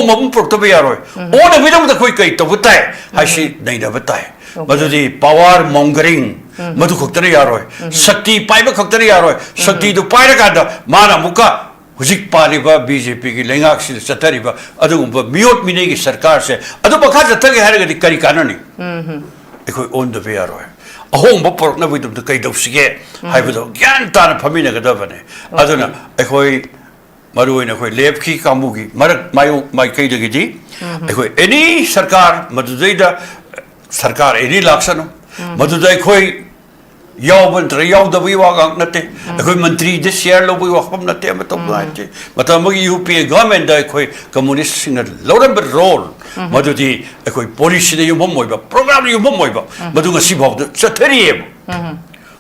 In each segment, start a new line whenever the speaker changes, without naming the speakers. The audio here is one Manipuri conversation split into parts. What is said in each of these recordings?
mum Proctobiaro. All the Vidam the quick to Butai, Hashi, Nada Butai. Madudi, power mongering, Madukotariaro, Sakti, Piper Coctoriaro, Sakti to Piraganda, Mana Muka. Huzik Paliba, BJP, Lengax, Satariba, Adumba, Mute Minigi Sarkar, Adubaka, Tagi had the Karikanani. They could own the Viaro. A home bopor na with the kind of Sige, I will get Tana Pamina Gadavane. Aduna, a koi Maruina, Lepki Kamugi, my Kaidagidi, any Sarkar, Maduzeda, Sarkar, any Laxano, Maduzai Koi. Yaw the Viwag Nate, a Mantri this year, we walk from Nate, but a UP government, a communist in a lower role, Madudi, a police in the Yumoiba, program Yumoiba, Madunga Sibov, the Satarium.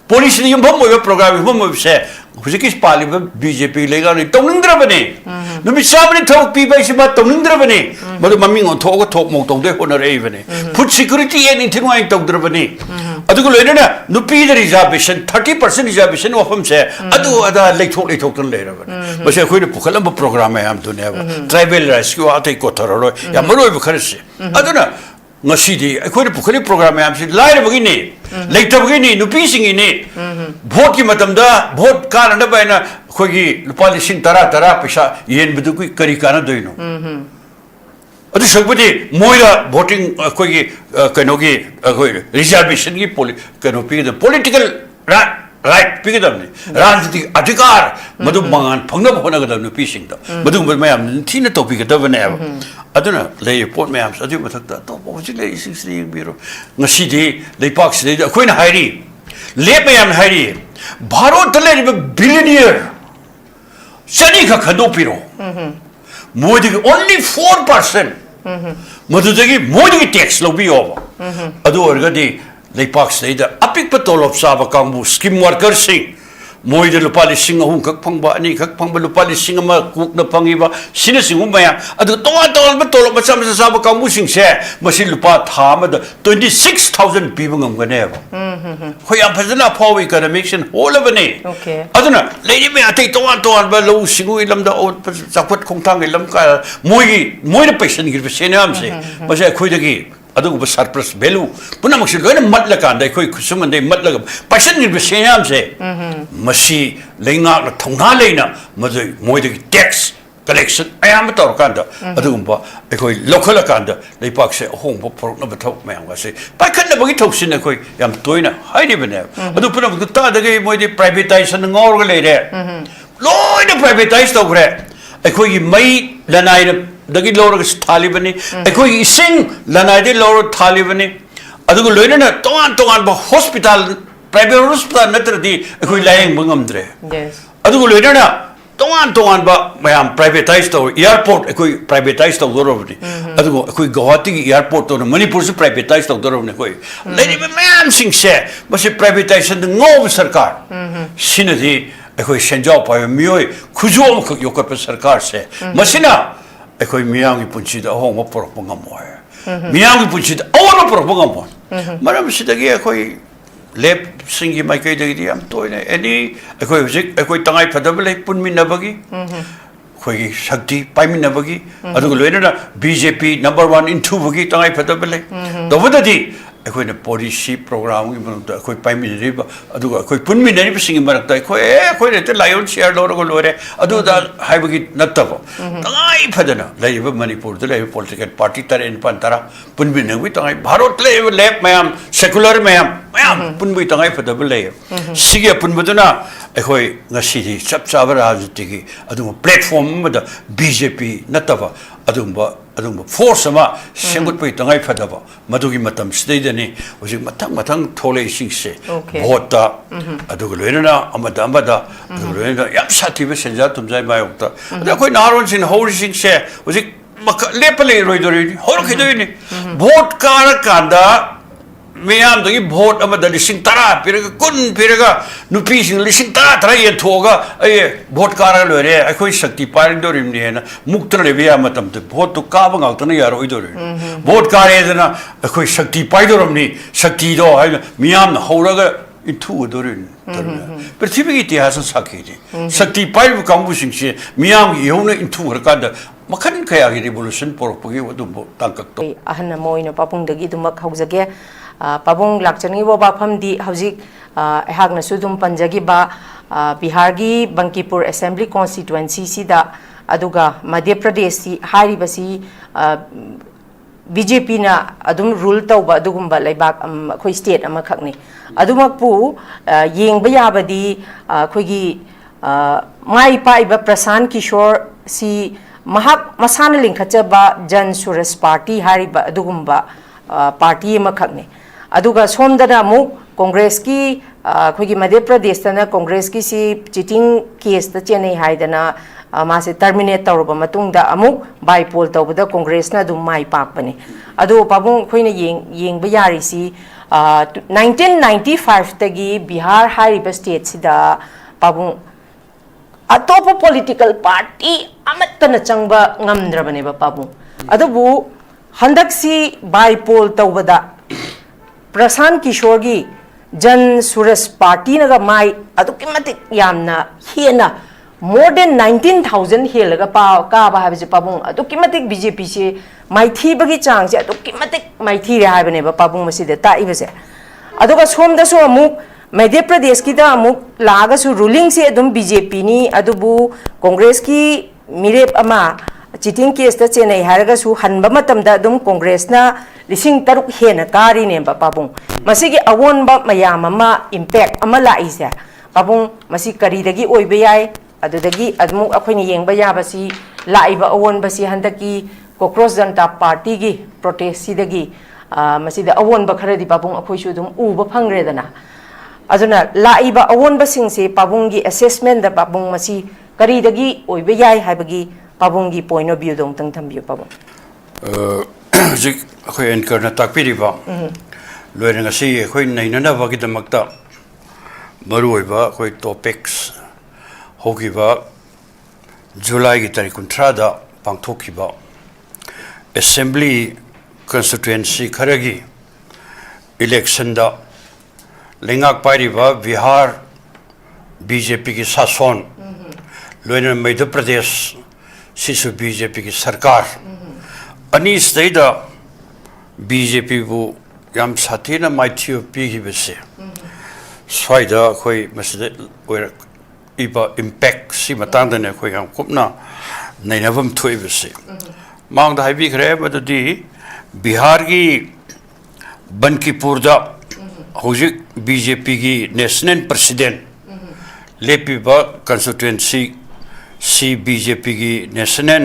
Police in the Yumoiba program, Yumoiba say, Huzikis Parliament, BJP, legal, Tonindravani. No, somebody talk people about Tonindravani, but the Maming on talk Moton, they honor Avani. Put security and into my Togdravani. Adukulena, no Peter reservation, 30% reservation of them say, Adu other late talk later. But I could put a program I am to never. Tribal rescue, I'll take Cotaro, Yamaro Bucharest. I don't know. Nasidi, I could put a program I am said, Light of Guinea, later Guinea, no piecing in it. Vote Matamda, vote Canada by a Kogi, Lupalishin Tara, Pisha, Yen Buduki, Karikana Dino. Somebody Moira voting Kogi Kanogi reservation Kanopi, the political right, pick it up. Ran the Atikar, Maduman, Panga Ponaga, no fishing. Madum Mayam, Tina topic at Dovenev. I don't know, lay port mayams, I do with that. What's it, 16 bureau? Nasidi, they box, they Queen Heidi. Lebayam Heidi. Borrowed the lady of a billionaire. Seneca Canopiro. More than only 4%. Madudagi, more than tax, will be over. Adu, they box, they the epic patrol of Savakambu, skim workers sing. Moi the Lupali sing a hook pangba, and Kakpanga Lupali sing a cook the pangiva, Sinising Umaya, at the Toa Batol of some Savakambu sing share, Masilupa Hamad, 26,000 people on whenever. Hoya Pazana Power economics all of a name.
Okay.
I don't know, Lady May I take Toa Below Singuilam the old Zapot Kontang Lamka, Moi the patient give a senamse, but I quit again. Adu surplus belu. Punamakshi go and Matlakan, they could consume they Matlagam. Passion in the same say. Masi, laying out the Tongalena, Mother Moidi tax collection. I am a Torkanda, Adumba, a koi local Akanda, they park say home for number top man was say. But I can't never get talks in a koi, I'm doing a high even there. I do put up the third again with the privatization and all there. Lord, the privatized over there. A koi made the night. Dagi Lord Talibani, a koi sing Lanadi Lord Talibani, Adu Lena, Toan, hospital, private hospital, Natradi, a koi lying Bungamdre.
Yes.
Adu Lena, Toan, but I am privatized or airport, a koi privatized of Dorovni. Adu, a koi Guwahati airport or Manipur privatized of Dorovni. Lady Mam sing share, but she privatized the Nova Sarkar. Sinadi, a koi Shenjop, I am Mui, Kuzo Yokopa Sarkar say, Masina. A koi Miangi Punchida home of Porpongamoy. Miangi Punchida, all of Porpongamon. Madame Sidagi, a koi lep singing my Kadi, I'm toy any a koi Tangai Padabale, Punmi Nabagi, Koi Shakti, Paimin Nabagi, Adulena, BJP #1 in 2 Bugi, Tangai Padabale. The Vodadi. A quite a policy program, a quite Paimin River, a quite Punmi singing Marakta, quite a lion share Loro, I do that Hibagi Natavo. I Padana, Lay Manipur, the Lay political party in Pantara, Punmin with I Barot lay left ma'am, secular ma'am, Punwi Tangai for the Belay. Sigia Punmaduna, a quite Nasidi, Sapsavara Tiki, I do a platform with the BJP Natava, Adumba. Force ma, Shangut Pay Tangai Padava, Madugi Matam Stedani, was it Matang Tole Singse, Bota, Adugulena, Amadamada, Yapsati Vesenjatum Zaimayota. There are quite narrows in holy Singse, was it Lepale Roidori, Horkidini, Bot Karakanda. Mayam the boat of the Lishintara, Piraga, couldn't Piraga, Nupising Lishintara, try a toga, a boat car, I quite Sakti Paridorim, Mukta Levia Matam, the boat to Kabang out on the Yaroidorim. Boat car is a quite Sakti Pidorum, Sakti do, Miam, Horaga. In 2 during But typically has a Sakiti. Sakti Pipe Kambushing, Miam Yona in 2 Rakada, मखन कया की रिवोल्यूशन पोरपगी वदुबो तांकक तो
अहन मोइन पापुंग दगी दुमक हौजगे पाबुंग लाक्चनी बो बाफम दी हौजिक एहागन सुदुम पंजगी बा बिहार की बंकीपुर असेंबली कॉन्स्टिट्युएंसी सिदा अदुगा मध्य प्रदेश सी हारी बसी बीजेपी ना अदुम रूल तौबा अदुगुम्बा लेबाक अखोई स्टेट अमा खकनी अदुमकपु येंगबा याबदी अखोगी माई पाइबा प्रशांत किशोर सी महाक मसान लिंखचबा जन सुरस पार्टी हारिबा अदुगुम्बा पार्टी अमा खकनी अदुगा सोमदना अमुक कांग्रेस की अखोगी मध्य प्रदेश तना कांग्रेस की सी चीटिंग केस ता चेन्नई हाइदना मासे टर्मिनेट तौरबा मतुंगदा अमुक बाइपोल तौबदा कांग्रेस ना दुम माई पाकबने अदो पाबुंग खोइना येंगबा यारिसी 1995 तगी बिहार हारिबा स्टेट सिदा पाबुंग अतोप पॉलिटिकल पार्टी अमतन चंगबा ngamdrabane ba पाबुंग अदबु हंदक्सी बाइपोल तौबदा प्रशांत किशोर की जन सुरस पार्टी नगा माई अदुकी मतिक यामना हेना more than 19,000 हेलगा काबा हाबजे पाबुंग अदुकी मतिक बीजेपी से माइथी बगी चांग से अदुकी मतिक माइथी रे हाबने बा पाबुंग मसिदे ताइबसे अदुगा सोमदसो अमुक मध्य प्रदेश की दा अमुक लागसु रूलिंग से अदुम बीजेपी नी अदुबु कांग्रेस की मिरेप अमा चीटिंग केस ता चेन्नई हारगसु हनबा मतमदा अदुम कांग्रेस ना लिसिंग तरुक हेना कारी ने बा पाबुंग मसिगी अवोनबा मयाम अमा इम्पैक्ट अमा लाइसे पाबुंग मसि करीदगी ओइबे याय अदुदगी अदमुक अखोइनी येंगबा याबसी लाइबा अवोनबसी हंदकी कोक्रोच जनता पार्टी की प्रोटेस्ट सिदगी मसिदा अवोनबा खरदी पाबुंग अखोइसु दुम उबा फंगरेदना अदुना लाइबा अवोनबसिंग से पाबुंग की असेसमेंट दा पाबुंग मसि करीदगी ओइबे याय हाइबगी पाबुंग की पॉइंट ऑफ व्यू दोंग तंग थंबियो पाबुंग
जिक अखोइ एंकर ना ताकपिरिबा लोइरंगसी अखोइ नैननबगी दमक्ता मरुओइबा अखोइ टॉपिक्स होगिबा जुलाई की तारीख 19 पांगथोकिबा असेंबली constituency खरगी इलेक्शन दा लेंगाक पाइरिबा बिहार बीजेपी की शासन लोइन मध्य प्रदेश सिसु बीजेपी की सरकार अनि स्टेदा बीजेपी बु याम साथीना माइथियो पिगिबसे स्वाइदा खोइ मसदे ओइर इबा इम्पैक्ट सी मतंगदने खोइ हम कुपना नैनबम थोइबसे मांगदा हाइबी खरे मददी बिहार की बंकीपुर दा होजिक बीजेपी की नेशनल प्रेसिडेंट लेपिबा कंस्टिट्युएंसी सी बीजेपी की नेशनल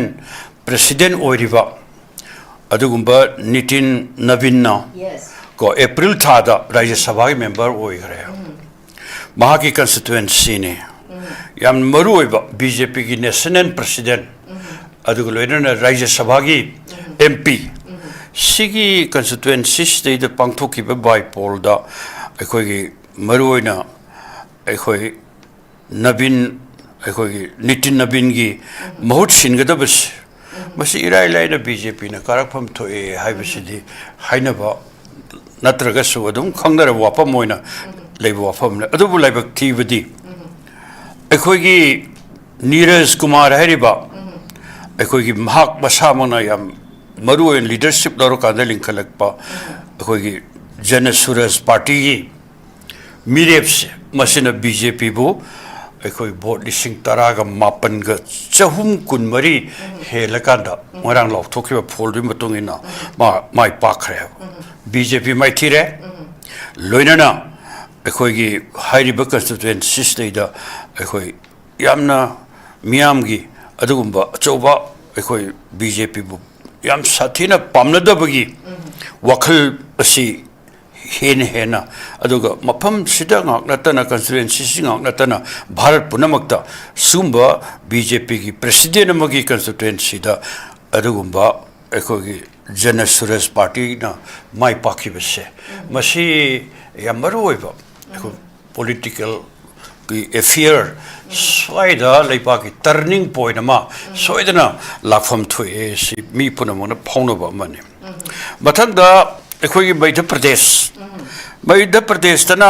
प्रेसिडेंट ओइरिबा अदुगुंबा नितिन नवीन को अप्रैल थादा राज्यसभा के मेंबर ओइगरे महा की कंस्टिट्युएंसी ने याम मरुओइबा बीजेपी की नेशनल प्रेसिडेंट अदुगलोइना राज्यसभा की एमपी सिगी कंस्टिट्युएंसी स्टेट पांगथोकिबा बाइपोल दा अखोगी मरुओइना अखोई नवीन अखोगी नितिन नवीन की महूत सिनगदबस मसी इराय लाइना बीजेपी ना कारकफम थोए हाइबसिदि हाइनबा नत्रगसु अदुम खंगदर वाफम ओइना लेबो वाफम अदुबु लाइबक थीबदि अखोगी नीरज कुमार हरिबा अखोगी महाक मसामना याम मरुओइन लीडरशिप लरो कांदे लिंखलकपा अखोगी जन सुरज पार्टी की मिरेप्स मसिना बीजेपी बु अखोई वोट लिसिंग तरागा मापनगा चहुम कुनमरी हेलकांदा मरांग लाउथोखिबा फोल्दि मतुंगिना माइ पाखरे बीजेपी माइ थिरे लोइनना अखोगी हाइरिबा कंस्टिट्युएंसी स्टेदा अखोई यामना मियामगी अदुगुंबा अचौबा अखोई बीजेपी बु याम साथीना पामनदबगी वखल असी हेना अदुगा मफम सिदा ngak natana constituency ngak natana bharat punamakta sumba BJP की president amagi constituency da adugumba ekogi jana suraj party na mai pakhi bese masi yamaroi ba political की affair स्वाइदा लेपा की turning point ama soidana lafam thue si mi punamona phaunoba mane mathangda एकोगी Madhya Pradesh तना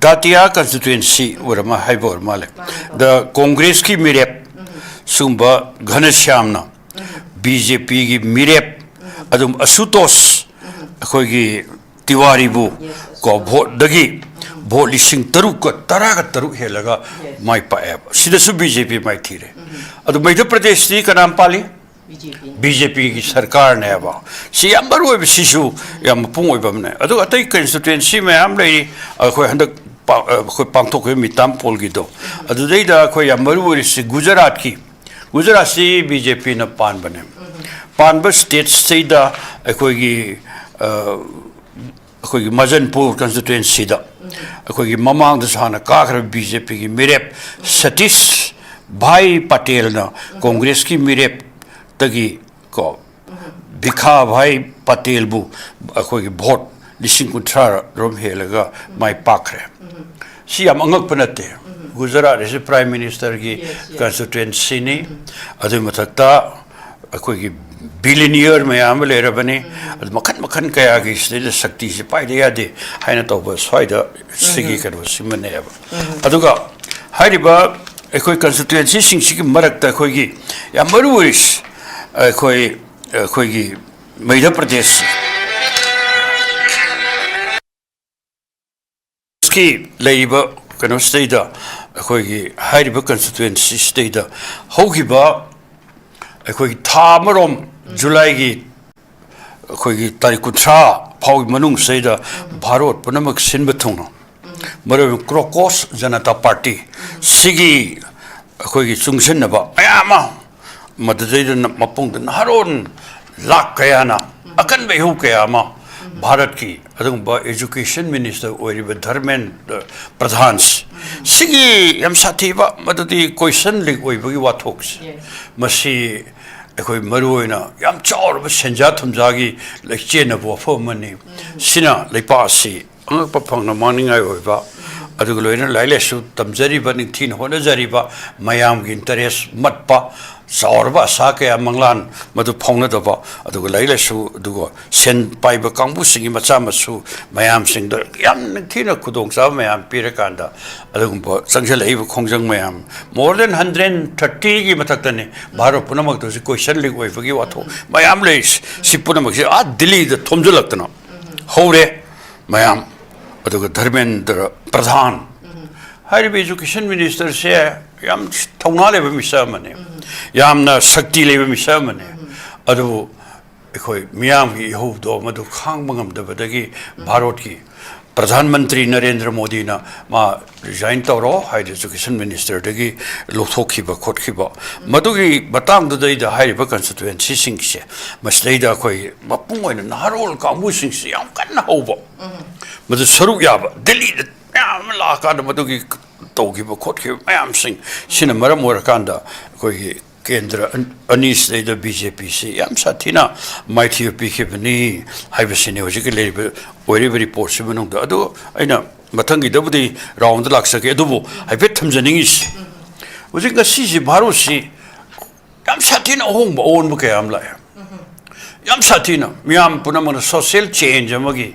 दातिया कंस्टिट्युएंसी वरमा हाइबोर माले द कांग्रेस की मिरेप Sumba घनश्यामना BJP gi mirep adum asutos akhoi gi tiwari bu ko vote dagi vote lising taruk ko taraga taruk helaga mai pa sida su BJP mai thire adu Madhya Pradesh ti kanam pali BJP की सरकार ने अब सी याम बरु है सिसु याम पुंग है बमने अदो अतई constituency में हम ले कोई हंदक कोई पांगतो कोई मिताम पोल की दो अदो दे दा कोई याम बरु है से गुजरात से BJP ने पान बने पान बस स्टेट से दा कोई मजनपुर constituency दा कोई ममांग दसाना काकर BJP की मेरेप सतीश भाई पटेल ना कांग्रेस की मेरेप तगी को भिखा भाई पटेल बु अखोई भोट लिसिंग कुंथ्रा रोम हेलगा माई पाखरे सी याम अंगक पनते गुजरात से प्राइम मिनिस्टर की कंस्टिट्यूएंसी ने अदु मथक्ता अखोई बिलियनियर में आम लेर बने मखन मखन कया की स्थिति शक्ति से पाइदे यादे हाइना तोब स्वाइदा सिगी करो सिमने अब अदुगा हाइरिबा अखोई कंस्टिट्यूएंसी सिंगसी की मरकता अखोई की या मरुइस कोई मध्य प्रदेश की लेबा कनो स्टेट कोई हाइरिबा कंस्टिट्यूएंसी स्टेट होगिबा कोई थामरोम जुलाई की कोई तारीख 3 फाउ मनुंग सेदा भारत पुनमक सिनब थुंगनो मरो क्रोकोस जनता पार्टी सिगी कोई चुंगसनबा अयामा मददे मपुंग नहरोन लाख कयाना अकन बेहू कयामा भारत की अदुंबा एजुकेशन मिनिस्टर ओरिब धर्मेंद्र प्रधान सिगी यम साथीबा मददी क्वेश्चन लिक ओइबगी वाथोक्स मसी अखोई मरुओइना यम चावरब सेंजा थुमजागी लेचेनबो फमनी सिना लेपासी अंगप फंगना मानिंगाय ओइबा अदुग लोइना लाइलेसु तमजरीबा निथिन होनजरीबा मयाम की इंटरेस्ट मतपा सावरबा साके मंगलान मधु फौनदबा अदुग लाइलेसु दुगो सेन पाइबा कांबु सिंगी मचा मसु मयाम सिंग द याम निथिन खुदोंसा मयाम पिरकांदा अदुगुंबो संगजलैब खोंजंग मयाम मोर देन 130 की मथक्तने भारत पुनमक तो क्वेश्चन लिक ओइबगी वाथो मयाम लेस सि पुनमक से आ दिल्ली द थोमजलक्तना होरे मयाम अदुग धर्मेंद्र प्रधान हाइरिब एजुकेशन मिनिस्टर से याम थौना लेब मिसा मने यामना शक्ति लेब मिसा मने अदु एखोई मियाम की होदो मधु खांग मंगम दबदगी भारत की प्रधानमंत्री नरेंद्र मोदी ना मा रिजाइन तौरो हाइड एजुकेशन मिनिस्टर दगी लोथोखिबा खोटखिबा मधुगी बतांग ददै द हाइरिब कंस्टिट्यूएंसी सिंग से मसलेदा कोई मपुंग ओइन नहरोल कांबु सिंग से याम कन्न होबो मधु सरुक याबा दिल्ली याम लाका मधुगी तौखिबा खोटखिबा मयाम सिंग सिना मरम ओरकांदा कोई केंद्र अनीस लेद बीजेपी से याम साथीना माइथि पिखिबनी हाइबसिने होजिक लेब ओरिब रिपोर्ट से बनों द अदो अइना मथंगी दबुदी राउंड लाक्सके अदुबो हाइफेट थमजनिंगिस होजिक गसी भारोसी याम साथीना होंब ओन बके याम लाय याम साथीना मियाम पुनमन सोशल चेंज अमगी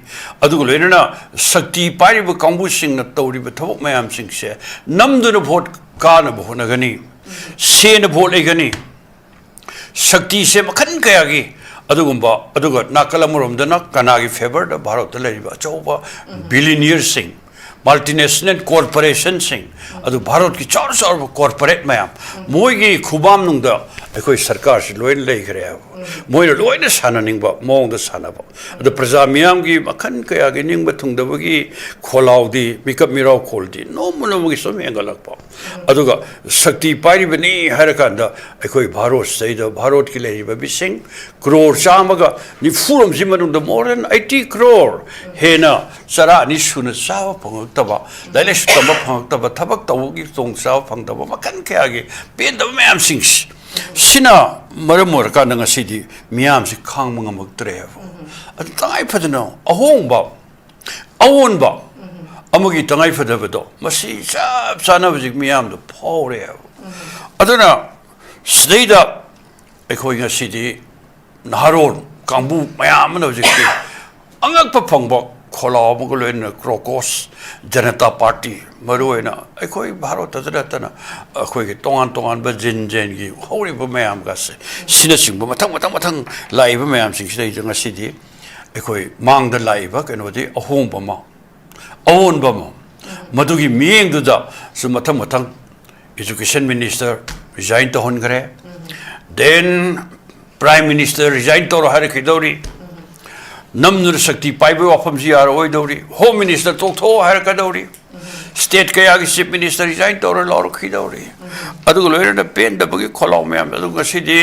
अदुग लोइना शक्ति पारिब कांबु सिंग न तौरिब थबक मयाम सिंग से नमदुन भोट कान बहुनगनी सेन भोट लेगनी शक्ति से मखन कयागी अदुगुंबा अदुगा नाकलमरोमदना कनागी फेवर द भारत लेरिबा चौबा बिलियनियर सिंह मल्टीनेशनल कॉर्पोरेशन सिंह अदु भारत की चार कॉर्पोरेट मयाम मोइगी खुबाम नुंदा अखोई सरकार से लोइन लेखरे मोइना लोइन साननिंबा मोंग द सानबा अदु प्रजा मियाम की मखन कयागी निंग थुंगदबगी खोलाउदी मिकअप मिराव खोलदी नोमनोमगी सम एंगलकपा अदुगा शक्ति पारिबनी हरकांदा अखोई भारत सैद भारत की लेरिबा बिसिंग करोड़ चामगा निफुरम जिमनुंद मोर देन 80 करोड़ हेना सरा निसुन साव फंगतबा लाइलेस तब फंगतबा थबक तवगी तोंगसाव फंगतबा मखन कयागी पेंदब मयाम सिंग सिना मरम ओरकांदा ngasiदी मियाम से खांग मंगमक्तरे अदु तंगाई फदनो अहोंबा अवोनबा अमगी तंगाई फदबदो मसी सब सानबजिक मियाम दो फौरे अदुना स्नेदा अखोई ngasiदी नहरोन कांबू मयाम नबजिक अंगक फंगबो खोलाव मगलोइन क्रोकोस जनता पार्टी मरुएना अखोई भारत तजरतना अखोई के तोंगान ब जिन की होरी ब मयाम गासे सिना सिंग ब मथंग लाइब मयाम सिंग सिदे जंगा सिदि अखोई मांग द लाइब कनोदि अहों बमा ओन बमा मदुगी मियेंग दुदा सु मथंग एजुकेशन मिनिस्टर रिजाइन तो होनगरे देन प्राइम मिनिस्टर रिजाइन तो हर खिदौरी नमनुर शक्ति पाइबे वाफम जी यार ओइदौरी होम मिनिस्टर तोथो हर कदौरी स्टेट कया की चीफ मिनिस्टर रिजाइन तौर लौर खिदौरी अदुग लोइरन पेन दबगी खोलाव मैम अदुग गसिदि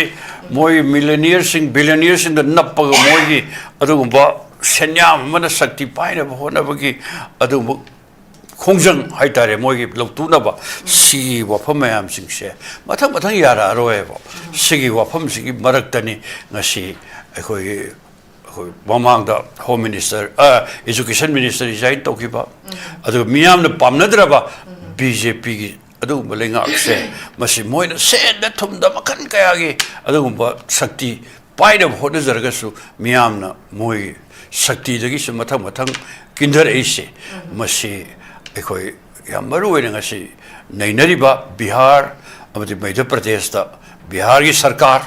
मोय मिलियनियर सिंग बिलियनियर सिंग द नपग मोयगी अदुग ब सेन्याम मन शक्ति पाइने होनबगी अदुग खोंजंग हाइतारे मोयगी लौतुनबा सी वाफम मैम सिंगसे मथंग यारा रोएबो सिगी वाफम सिगी मरक्तनी ngasi अखोई ममांग home minister education minister resign तौकीबा अदु मियामना पामनद्रबा बीजेपी की अदुगुम्बा लेंगाकसे मसी मोयना सेन थुमदा मखन कयागी अदुगुम्बा शक्ति पाइना होनजरगसु मियामना मोय शक्ति दगी से मथंग किंदर एसे मसी अखोई याम मरुओइना ngasi नैनरिबा बिहार अमदि मध्य प्रदेश दा बिहार की सरकार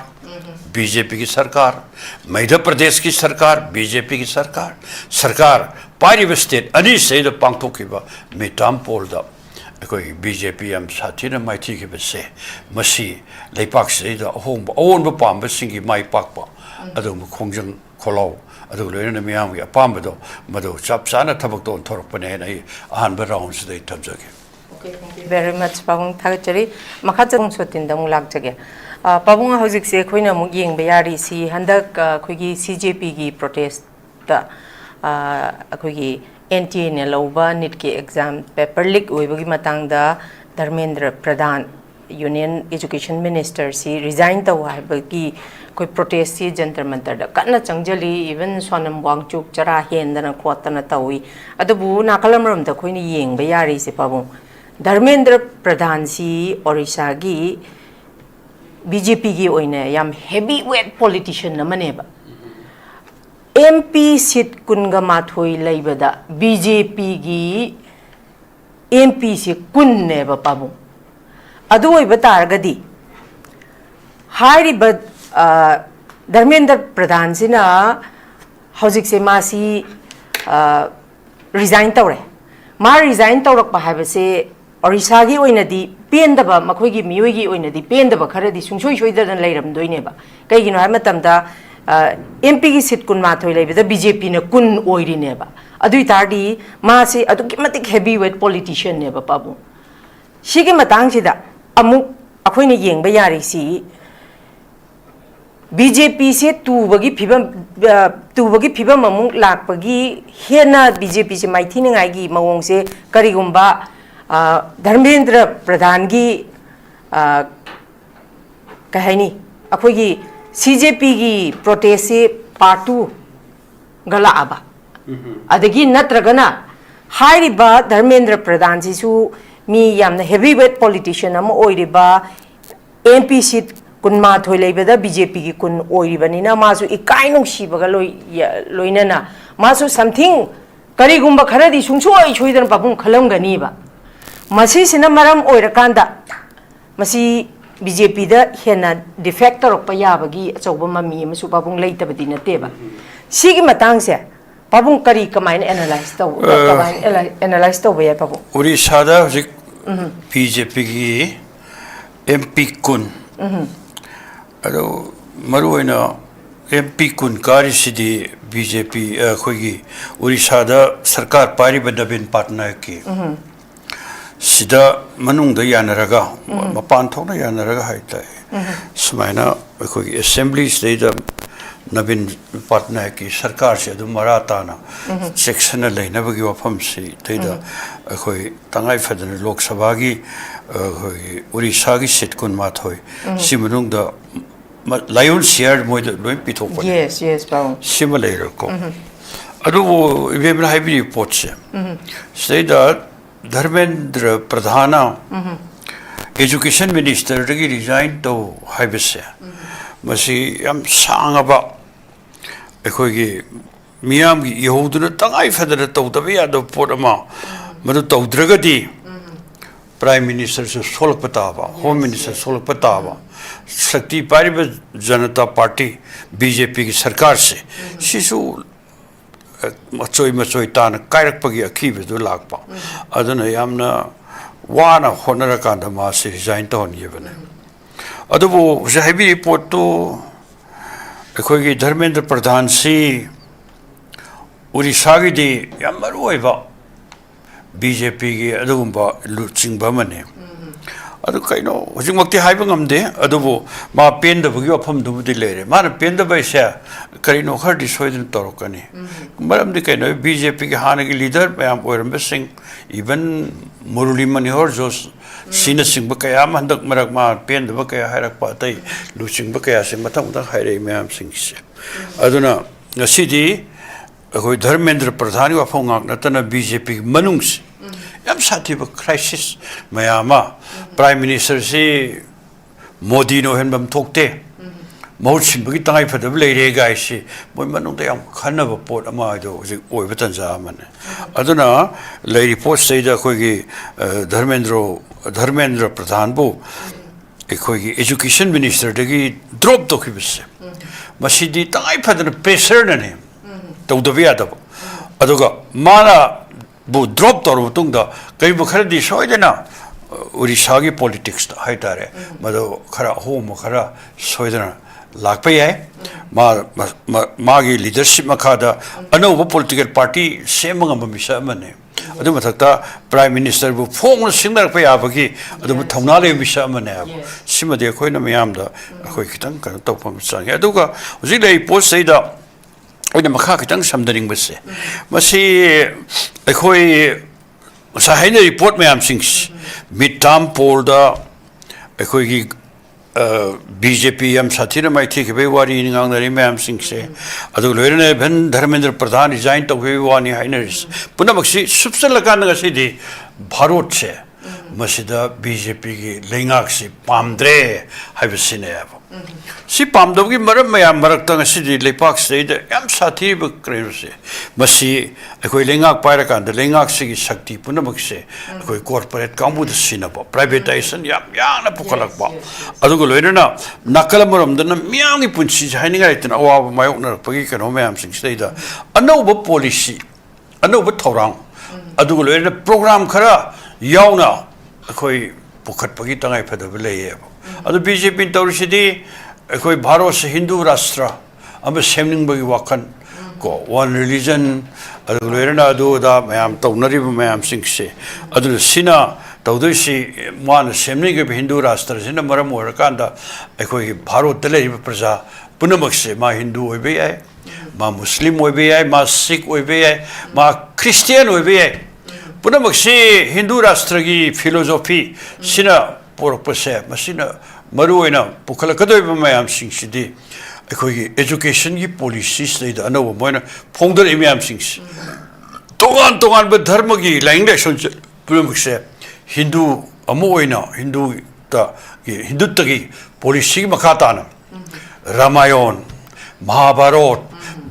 बीजेपी की सरकार मध्य प्रदेश की सरकार बीजेपी की सरकार पारिब स्टेट अनी से पांथोखिबा मिटाम पोलदा अखोई बीजेपी एम साथीना माइथीखिबसे मसी लेपाक से अहोंब अवोंब पांब सिंगी माइ पाकपा अदुम खोंजंग खोलाव अदुग लोइना मियाम की अपांबदो मदो चप चाना थबक तो थोरकपने नै अहानबा राउंड से थमजगे
okay thank you very much पाबुंग थागचरी मखा चंग सोतिन दमु लाकजगे पाबुंग हौजिकसे अखोइना अमुक येंबा यारिसी हंदक अखोइगी सीजेपी की प्रोटेस्ट अखोइगी एनटीए ने लौबा नीट के एग्जाम पेपर लीक ओइबगी मतंगदा Dharmendra Pradhan union education minister सी रिजाइन तौ हाइबगी कोई प्रोटेस्ट सी जंतर मंतर द कन्ना चंगजली इवन सोनम वांगचुक चरा हेंदना खोतना तौई अदबु नाकलमरम द खोइनी येंबा यारिसी पाबुंग धर्मेंद्र प्रधान सी ओडिशा की बीजेपी की ओइने याम हेवी वेट पॉलिटिशियन नमनेबा एमपी सीट कुनगा माथोई लैबदा बीजेपी की एमपी से कुन्नेबा पाबु अदु ओइबा तारगदी हारिबा धर्मेंद्र प्रधान सिना हौजिक से मासी रिजाइन तौरे मा रिजाइन तौरकपा हाइबसे ओडिशा की ओइनदी पेंदबा मखोइगी मियोइगी ओइनदी पेंदबा खरदी सुंसोइ सोइदन लैरमदोइनेबा कैगिनो हाय मतमदा एमपी की सीट कुन माथोइ लैबदा बीजेपी ने कुन ओइरिनेबा अदुइ तारदी मासे अदुकी मतिक हेवी वेट पॉलिटिशियन नेबा पाबु सिगे मतंग सिदा अमुक अखोइने येंबा यारिसी बीजेपी से तुबगी फिबम अमुक लाकपगी हेना बीजेपी से माइथिनगाइगी मवोंग से करिगुम्बा धर्मेंद्र प्रधान की कहनी अखोगी सीजेपी की प्रोटेस्ट से पार्ट 2 गलाबा अदगी नत्रगना हाइरिबा धर्मेंद्र प्रधान सिसु मी यामना हेवी वेट पॉलिटिशियन अम ओइरिबा एमपी सीट कुनमा थोइ लेबदा बीजेपी की कुन ओइरिबनिना मासु इकाइनो सिबगा लोइनना मासु समथिंग करिगुम्बा खरदी सुंसोइ सोइदन पाबुं खलमगनीबा मसी सिना मरम ओइरकांदा मसी बीजेपी दा हेना डिफेक्ट तौरक्पा याबगी अचौबा ममी अमसु पाबुं लेइतबदी नतेबा सिगी मतंग से पाबुं करी कमाइन एनालाइज तौबा या पाबुं
उड़ीसा दा हजिक बीजेपी की एमपी कुन अदो मरुओइना एमपी कुन कारिसिदी बीजेपी अखोगी उड़ीसा दा सरकार पारिबा नवीन पटनायक की सिदा मनुंगदा यानरगा मपान थोना यानरगा हाइताय सुमाइना अखोगी असेंबली स्टेदा नवीन पटनायक की सरकार से अदु मराताना सेक्शन लेनबगी वफम से तेदा अखोई तंगाई फदन लोकसभा की अखोई उड़ीसा की सीट कुन माथोई सिमनुंगदा लायन शेयर मोय लोय पिथोपन
यस पाउ
सिमलेरको अदु इबेमना हाइबी रिपोर्ट से सेदा धर्मेंद्र प्रधान एजुकेशन मिनिस्टर की रिजाइन तो हाइबसे मसी यम सांगबा अखोगी miyam gi yahuduna tangai fadara tawdabi ado pot ama madu tawdragadi Prime Minister se solak pataba, Home Minister solak pataba, Shakti Pariba Janata Party BJP ki sarkar se shisu machoi tan kairak pagi akhibe do lakpa aduna yamna wana honara kanda ma se resign ton yebane adubu jahibi report to ekhoi gi Dharmendra Pradhan si Odisha gi di yamaru oiba BJP gi adugumba luchingba mane adu kaino hojingmakti haiba ngamde adubu ma penda bugi wafam dubudi lere mana penda bai sha karino khardi soidin torokani maramdi kaino BJP gi hana gi leader mayam oirambe sing even Murali Manohar jos sina singba kaya mandak marak ma penda ba kaya hairak pa tai luchingba kaya se mathang mathang hairai mayam sing se aduna ngasidi akoi Dharmendra Pradhan wa phongak natana BJP manung se yam sati ba crisis mayama Prime Minister si Modi no hen bam thokte mohut simbagi tangai phadab leire gai si moi manung da yam khana ba pot ama do ji oi batan ja mane aduna leiri post sei da khoi gi Dharmendra Pradhan bu ekhoi gi Education Minister de gi drop to khibse masidi tangai phadana pressure na ne tawdabi adab aduga mana bu drop toru tungda kai bu khardi soidena Odisha gi politics ta haitare mado khara home khara soidena lakpa yai ma gi leadership makada anova political party semanga mamisa mane adu mathakta Prime Minister bu phong singnar pa yabagi adu thongna le misa mane simade khoina mayam da khoi khitang kan topam sang aduga hujik lei post seida oina makha khitang samdaring base masi ekhoi Sahina report mayam sings midterm poll da ekhoi gi BJP yam sathira mai thik be wari ningang nari mayam sings adu loirane ben Dharmendra Pradhan resign to be wani haineris punamaksi subsala kan ga sidi bharot se masida BJP gi lengak si pamdre haibsine si pamdog gi maram mayam marak tang sidi lepak seida yam sathi be krese masi ekoi lengak paira kan de lengak si gi shakti punamak se ekoi corporate kambu de sinaba privatization yam na pukalak ba adugo loirana nakala maram dana myang gi punchi haininga itin awa mayok na pagi kan mayam sing seida anova policy anova thorang adugo loirana program khara yauna ekoi pukhat pagi tangai phadab leye adu BJP tawrisidi ekoi Bharat se Hindu rashtra ame semning bagi wakan ko one religion adu loirana adu da mayam tawnari mayam singse adu sina tawdoisi man semning ge Hindu rashtra sina maram orakanda ekoi Bharat tele praja punamakse ma Hindu oibe ai ma Muslim oibe ai ma Sikh oibe ai ma Christian oibe ai punamakse Hindu rashtra gi philosophy sina porpase masina maruina pukhala kadoi mayam singshidi ekoi education gi policies leida anova moina phongdar mayam sings togan be dharma gi language punamakse Hindu amoina Hindu ta gi policy makata na Ramayan Mahabharat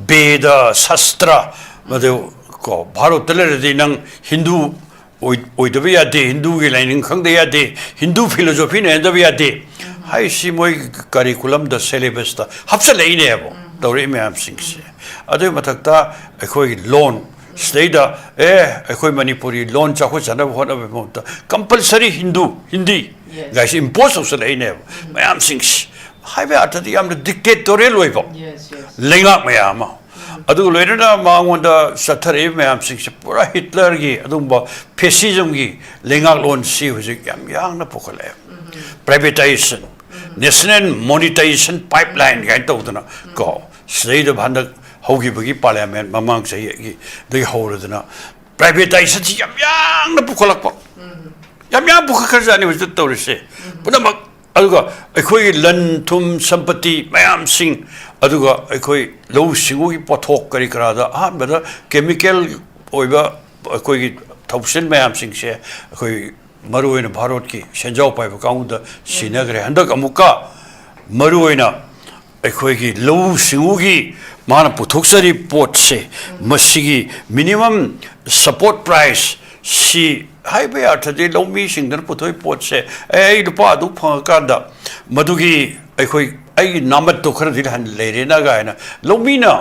Veda Shastra madu ko Bharat tele de nang Hindu oidabi yade Hindu gi lining khangde yade Hindu philosophy ne dabi yade hai si moi curriculum da syllabus da hapsa leine abo dore mayam singse adu mathakta ekhoi loan Stada ekhoi manipuri loan chakho chana hona be monta compulsory Hindi guys impose so leine mayam sings hai be atadi am dictatorial loibo lenga mayama adu loirana mangonda sathare mayam sings pura Hitler gi adumba fascism gi lenga loan si hujik yam na pokale privatization national monetization pipeline gain tawdana ko stada bhandak hogi bagi parliament mamang sei gi dei horadana privatization si yam na pukalak pa yam pukakharjani hujik tawrise punamak aduga ekhoi lan thum sampati mayam sing aduga ekhoi low singu gi pothok kari karada bada chemical oiba ekhoi gi thausen mayam sing se ekhoi maruina Bharat ki senjau pai ba kaung da sinagre handak amuka maruina ꯑꯩꯈꯣꯏꯒꯤ ꯂꯧꯎ ꯁꯤꯡꯎꯒꯤ ꯃꯥꯅ ꯄꯨꯊꯣꯛꯆꯔꯤ ꯄꯣꯠꯁꯦ ꯃꯁꯤꯒꯤ ꯃꯤꯅꯤꯃꯝ ꯁꯄꯣꯔꯠ ꯄ꯭ꯔꯥꯏꯁ ꯁꯤ ꯍꯥꯏꯕ ꯌꯥꯔꯗꯤ ꯂꯧꯃꯤꯁꯤꯡꯗꯅ ꯄꯨꯊꯣꯛꯏ ꯄꯣꯠꯁꯦ ꯑꯩ ꯂꯨꯄꯥ ꯑꯗꯨ ꯐꯪꯉꯀꯥꯟꯗ ꯃꯗꯨꯒꯤ ꯑꯩꯒꯤ ꯅꯥꯃꯠꯇꯣ ꯈꯔꯗꯤ ꯂꯩꯔꯦꯅ ꯒꯥꯏꯅ ꯂꯧꯃꯤꯅ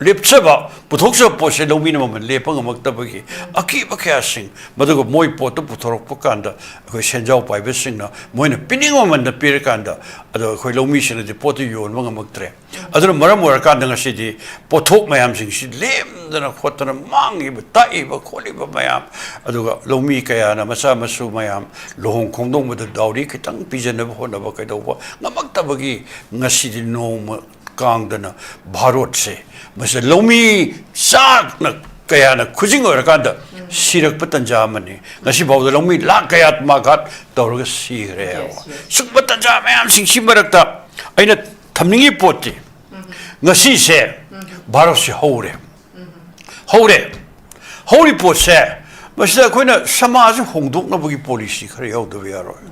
ꯂꯦꯞꯆꯕ ꯄꯨꯊꯣꯛꯆꯕ ꯄꯣꯠꯁꯦ ꯂꯧꯃꯤꯅ ꯃꯃꯜ ꯂꯦꯞꯄ ꯉꯝꯃꯛꯇꯕꯒꯤ ꯑꯀꯤꯕ ꯀꯌꯥꯁꯤꯡ ꯃꯗꯨꯒ ꯃꯣꯏ ꯄꯣꯠꯇꯨ ꯄꯨꯊꯣꯔꯛꯄ ꯀꯥꯟꯗ ꯑꯩꯈꯣꯏ ꯁꯦꯟꯖꯥꯎ ꯄꯥꯏꯕꯁꯤꯡꯅ ꯃꯣꯏꯅ ꯄꯤꯅꯤꯡꯕ ꯃꯃꯜꯗ ꯄꯤꯔꯀꯥꯟꯗ ꯑꯗꯣ ꯑꯩꯈꯣꯏ ꯂꯧꯃꯤꯁꯤꯡꯅꯗꯤ ꯄꯣꯠꯇꯨ ꯌꯣꯟꯕ ꯉꯝꯃꯛꯇ꯭ꯔꯦ ꯑꯗꯨꯅ ꯃꯔꯝ ꯑꯣꯏꯔꯀꯥꯟꯗ ꯉꯁꯤꯗꯤ ꯄꯣꯠꯊꯣꯛ ꯃꯌꯥꯝꯁꯤꯡꯁꯤ ꯂꯦꯝꯗꯅ ꯈꯣꯠꯇꯅ ꯃꯥꯡꯉꯤꯕ ꯇꯥꯛꯏꯕ ꯈꯣꯠꯂꯤꯕ ꯃꯌꯥꯝ ꯑꯗꯨꯒ ꯂꯧꯃꯤ ꯀꯌꯥꯅ ꯃꯆꯥ ꯃꯁꯨ ꯃꯌꯥꯝ ꯂꯨꯍꯣꯡ ꯈꯣꯡꯗꯣꯡꯕꯗ ꯗꯥꯎꯔꯤ ꯈꯤꯇꯪ ꯄꯤꯖꯅꯕ ꯍꯣꯠꯅꯕ ꯀꯩꯗꯧꯕ ꯉꯝꯃꯛꯇꯕꯒꯤ ꯉꯁꯤꯗꯤ ꯅꯣꯡꯃ ꯀꯥꯡꯗꯅ ꯚꯥꯔꯣꯠꯁꯦ ꯃꯁꯤ ꯂꯧꯃꯤ ꯆꯥꯛꯅ ꯀꯌꯥꯅ ꯈꯨꯖꯤꯡ ꯑꯣꯏꯔꯀꯥꯟꯗ ꯁꯤꯔꯛꯄ ꯇꯟꯖꯥ ꯑꯃꯅꯤ ꯉꯁꯤ ꯐꯥꯎꯗ ꯂꯧꯃꯤ ꯂꯥꯛ ꯀꯌꯥ ꯃꯥꯘꯥꯠ ꯇꯧꯔꯒ ꯁꯤꯈ꯭ꯔꯦ ꯁꯨꯝꯕ ꯇꯟꯖꯥ ꯃꯌꯥꯝꯁꯤꯡꯁꯤ ꯃꯔꯛꯇ ꯑꯩꯅ ꯊꯝꯅꯤꯡꯉꯤ ꯄꯣꯠꯇꯤ ꯉꯁꯤꯁꯦ ꯚꯥꯔꯠꯁꯦ ꯍꯧꯔꯤ ꯄꯣꯠꯁꯦ ꯃꯁꯤꯗ ꯑꯩꯈꯣꯏꯅ ꯁꯃꯥꯖ ꯍꯣꯡꯗꯣꯛꯅꯕꯒꯤ ꯄꯣꯂꯤꯁꯤ ꯈꯔ ꯌꯥꯎꯗꯕ ꯌꯥꯔꯣꯏ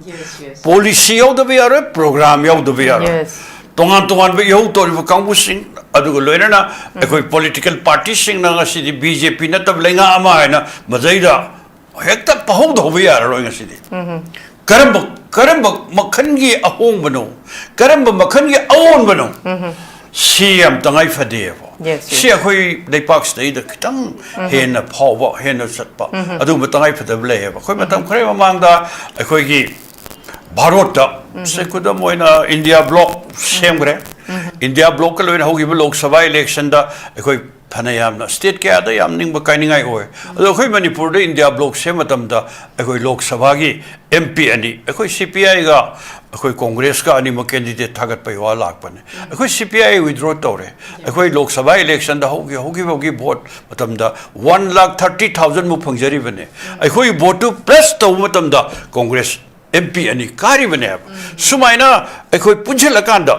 ꯄꯣꯂꯤꯁꯤ ꯌꯥꯎꯗꯕ ꯌꯥꯔꯣꯏ ꯄ꯭ꯔꯣꯒ꯭ꯔꯥꯝ ꯌꯥꯎꯗꯕ ꯌꯥꯔꯣꯏ तोान तोान इहू तौर कांगूसिंग लोनना अखोई पॉलिटिकल पार्टीसिंग ngasi बीजेपी नतब लेंगा अमा है ना मजैदा हेक्ता पहुंग होबे यारोय ngasi करम मखन की अहोंग बनो करम मखन की अवोन बनो सीएम तंगाई फदेबो सी अखोई लेपाक स्टेद खितंग हेन फावबो हेन सत्पा अदु तंगाई फदब लेबो अखोई मतम खरे ममांगदा अखोई की भारत से खुद मोइना इंडिया ब्लॉक सेमग्रे इंडिया ब्लॉक का लोइन होगी लोकसभा इलेक्शन दा अखोई फनयामना स्टेट के आदा याम निंग बकाइनिंगाई होय अदो अखोई मणिपुर दे इंडिया ब्लॉक से मतम दा अखोई लोकसभा की एमपी अनि अखोई सीपीआई गा अखोई कांग्रेस का अनि म कैंडिडेट थागत पे वा लाकपने अखोई सीपीआई विथड्रॉ तौरे अखोई लोकसभा इलेक्शन दा होगी वोट मतम दा 1,30,000 मु फंगजरी बने अखोई वोट प्लस तो मतम दा कांग्रेस एमपी अनि कारी बने सुमाइना अखोई पुंझलकांदा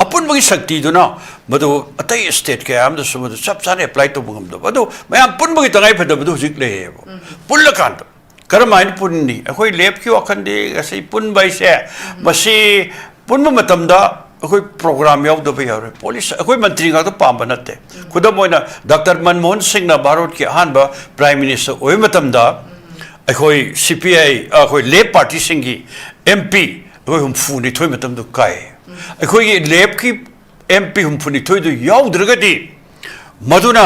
अपुनबगी शक्ति दुना मदो अतै स्टेट के आम द सुमद सब साने अप्लाई तो बंगम दो मदो मयाम पुनबगी तंगाई फद बदो हुजिक लेबो पुल्लकांदा करमाइन पुन्नी अखोई लेप की वखंदे असै पुनबाई से मसी पुनम मतमदा अखोई प्रोग्राम यावदबे यारे पुलिस अखोई मंत्री गा तो पांबा नते खुदम होइना डॉक्टर मनमोहन सिंह ना भारत के अहानबा प्राइम मिनिस्टर ओय मतमदा अखोई सीपीआई अखोई लेप पार्टी सिंगी एमपी अखोई हुमफु निथोय मतम दु काय अखोई लेप की एमपी हुमफु निथोय दु यावद्रगदी मदुना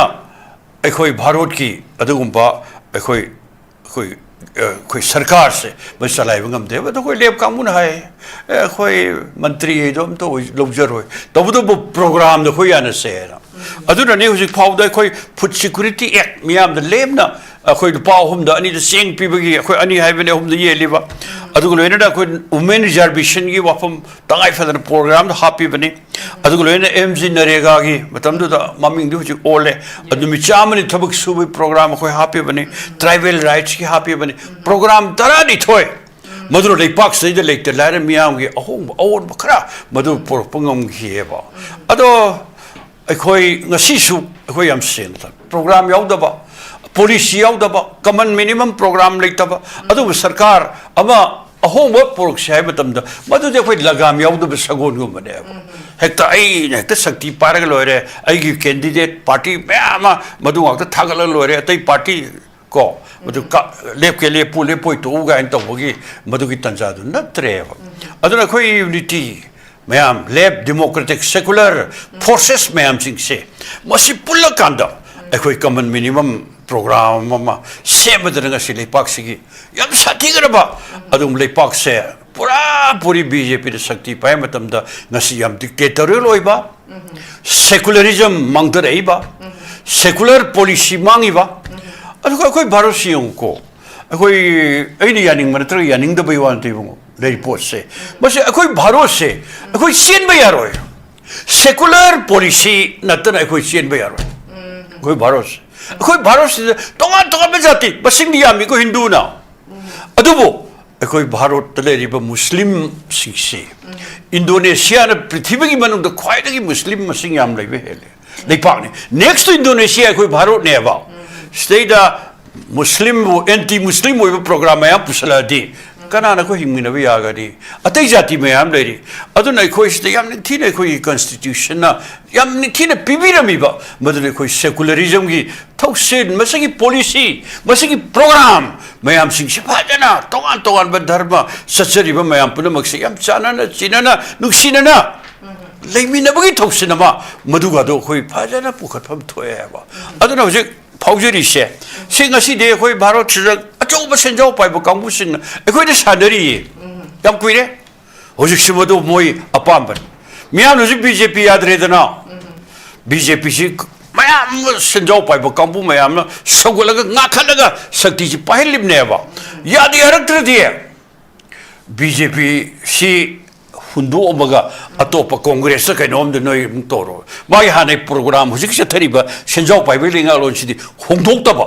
अखोई भारत की अदुगुंबा अखोई अखोई अखोई सरकार से बस चलाइबा ngam de तो कोई लेप कामून है अखोई मंत्री दम तो लौजर होय तबदो प्रोग्राम दो कोई याना से अदुना ने हुजिक फाउदा अखोई फूड सिक्योरिटी एक्ट मियाम द लेमना अखोई पाव हम द अनि द सेंग पीबगी अखोई अनि हाइबने हम द ये लेबा अदुग लोइना अखोई वुमेन रिजर्वेशन की वाफम तंगाई फदन प्रोग्राम द हापी बने अदुग लोइना एमजी नरेगा की मतम द ममिंग दु ओले अदु मिचामनि थबक सुबि प्रोग्राम अखोई हापी बने ट्राइबल राइट्स की हापी बने प्रोग्राम तरा नि थोय मधुर लेपाक से द लेक्ते लारे मियाम की अहोंग अवोन बखरा मधु पोरपंगम खिएबा अदो अखोई ngasisu अखोई याम सेन प्रोग्राम यावदबा पॉलिसी यावदबा कॉमन मिनिमम प्रोग्राम लेतबा अदु सरकार अमा अहोंबा पोरक्से है मतमदा मधु जे अखोई लगाम यावदबा सगोन गुमने हेक्ता हेक्ता शक्ति पारग लोरे आइगी कैंडिडेट पार्टी मैमा मधु वाक्ता थागल लोरे अतै पार्टी को मधु लेप के लिए पुले पोई तो गाइन तबगी मधु की तंजा दु नत्रेबा अदुना अखोई यूनिटी मैम लेप democratic secular forces ma'am Singh से मसी पुल्ला कांदा अखोई कॉमन मिनिमम प्रोग्राम ममा सेमदरंगा से लेपाक सिगी यम साथीगरबा अदुम लेपाक से पूरी बीजेपी द शक्ति पाए मतमदा ngasi yam dictatorial oiba secularism mangdreiba secular policy mangiba अदुगा अखोई भारत सिंह को अखोई अइनि यानिंग मनत्र यानिंग द बयवान तेबो रिपोर्ट से बस अखोई भारत से अखोई चेन बयारोय सेकुलर पॉलिसी नतन अखोई चेन बयारोय अखोई भारत से तोंगा जाति बसिंग यामी को हिंदू ना अदुबो अखोई भारत तलेरिबा मुस्लिम सिंसे इंडोनेशिया न पृथ्वी की मनुंग द ख्वाइदगी मुस्लिम मसिंग याम लेबे हेले लेपाक ने नेक्स्ट इंडोनेशिया अखोई भारत ने बा स्टेट मुस्लिम एंटी मुस्लिम प्रोग्राम या पुसलादी Kanana ko hingminabi yagari. Atay jati mayam lady. Aduna ko is the Yamnitina ko constitution na Yamnitina pibirami ba. Maduna ko secularism gi tausin masagi policy masagi program mayam sing sipadana tongan ba dharma satsari ba mayam puna magsiyam chanana chinana nuksinana. Laymi na bagi tausin nama maduga do ko ipajana pukatpam toyaba. Aduna hojik 파우저리 세 생각이 내 거의 바로 지적 조금 senjau 파이브 강부신 거기 사들이 양구이래 오직 심어도 뭐이 아빠한번 미안 오직 BJP 야들이더나 BJP 마야 senjau 파이브 강부 마야 서골라가 나칼라가 석티지 파일립네봐 야디 하락들디 BJP 시 hundu omaga atopa congress ka nom de noi toro mai hane program hujik se thariba senjau pai belinga lon sidi hongdok ta ba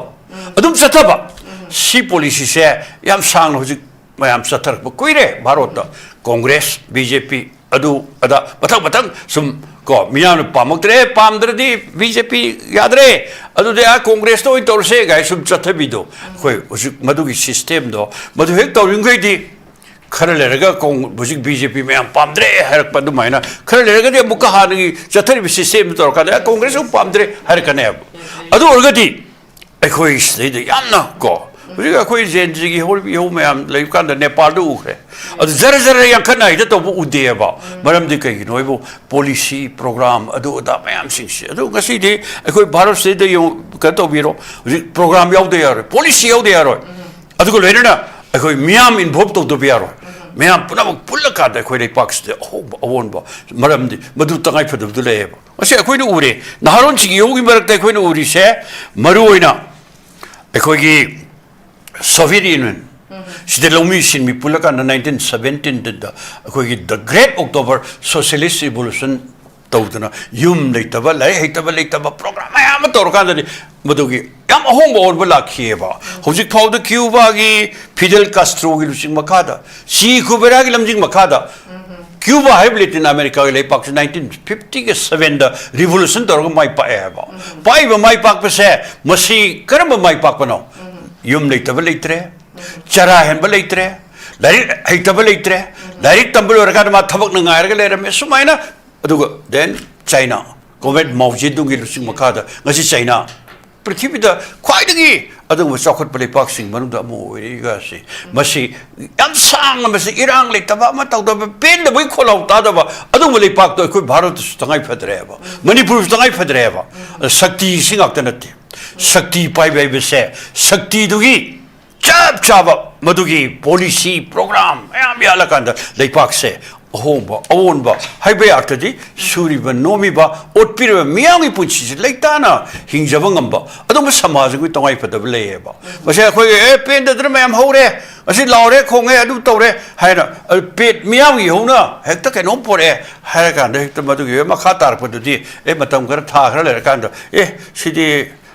adum satha ba si policy se yam sang hujik mayam sathar ba koire bharot congress BJP adu ada batang sum ko miyan pamaktre pamdredi BJP yadre adu de congress to torse ga sum chathabido koi hujik madugi system do madu hek tawring kai di Karaleraga kong busik BJP में हम पामद्रे हर पदु मायना Karaleraga दे मुका हाने की चतरी विशेष तो रखा है कांग्रेस को पामद्रे हर करने अब अदु औरगती कोई इसलिए तो याम ना को busik कोई जेंजी की होल भी हो में हम लेकिन तो नेपाल तो उखरे अदु जरा yang करना है तो वो उद्देश्य बा मरम दे कहीं नोई वो पॉलिसी प्रोग्राम अदु उदा में हम सिंह अदु कैसी दे कोई भारत से दे यो करतो बिरो प्रोग्राम याव दे यार पॉलिसी याव दे यार अदु को लेने ना कोई मियाम इन्वॉल्व तो दो यार मैम पुनः पुल्ला काटे कोई पाक्स दे अवॉन बा मरम दे मधु तंगाई फदब दुले बा ऐसे कोई न उरे नाहरों चिकी योगी मरकते कोई न उरी से मरुओइना कोई की सोवियत यूनियन सिद्धे लोमी सिन मी पुल्ला का 1917 दा कोई की द ग्रेट अक्टूबर सोशलिस्ट रिवॉल्यूशन तौदना युम लेतबा लेतबा प्रोग्राम याम तोरकांदनी मधुगी याम अहोंग और बलाखिएबा हौजिक फाउद क्यूबा की फिडेल कास्ट्रो की लुसिंग मखादा सी कुबेरा की लमजिंग मखादा क्यूबा है लैटिन अमेरिका के लेपाक 1950 के 7 दा रिवॉल्यूशन तोरग माई पाएबा पाइबा माई पाक पसे मसी करम माई पाक बनो युम लेतबा लेतरे चरा हेनबा लेतरे लारिक हैतबा लेतरे लारिक तंबल रका मा थबक नंगायरग लेरमे सुमाइना अदुगा देन चाइना कोविड मौजिदुंगी लुसिंग मखादा ngasi चाइना पृथ्वीदा ख्वाइदगी अदुगा चौखट पले पाक्सिंग मनुदा अमो ओइगा से मसी याम सांग मसी इरांग लेतबा म तौदबा पेन दबई खोलाउ तादबा अदुगा ले पाक तो कोई भारत तंगाई फदरेबा मणिपुर तंगाई फदरेबा शक्ति सिंगाक तनते शक्ति पाइबे बेसे शक्ति दुगी चाबा मदुगी पॉलिसी प्रोग्राम याम यालकांदा ले पाक से अहोंबा अवोंबा हाइबे आक्तदी सुरिबा नोमिबा ओटपिरबा मियांगी पुंछि लेताना हिंजबा ngamba अदुम समाज गु तंगाई फदब लेबा मसे अखोय ए पेन दद्र मयम हौरे असि लावरे खोंगे अदु तौरे हायना पेट मियांगी होना हेक्ता केनो पोरे हायरा कांदा हेक्ता मदुगी मखा तारपदुदी ए मतम कर था खरा लेर कांदा ए सिदी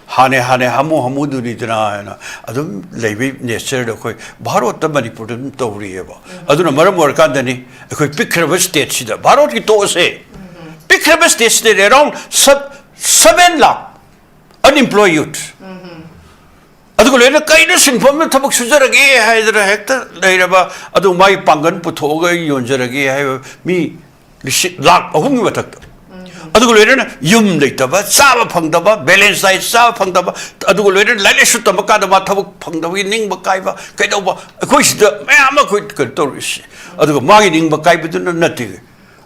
हाने हमू दुनिदना है ना अदुम लेबी नेचर कोई भारत मणिपुर तौरीबा अदुना मरम वर्कांदनी कोई पिखरब स्टेट सिदा भारत की तो से पिखरब स्टेट से अराउंड 7 लाख अनएम्प्लॉय यूथ अदुको लेना कईना सिंफम थबक सुजरगे हायदरा हेक्ता लेरबा अदु माई पांगन पुथोगा योंजरगे हाय मी लाख अहुम मथक अदुगो लेरना युम लेतबा चाबा फंगदबा बैलेंस डाइट चाबा फंगदबा अदुगो लेरना लाइले सुतबा कादबा थबक फंगदबी निंगबा काइबा कैदबा अखोइ सिदा मयाम अखोइ कतोरिस अदुगो मागी निंगबा काइबदुना नति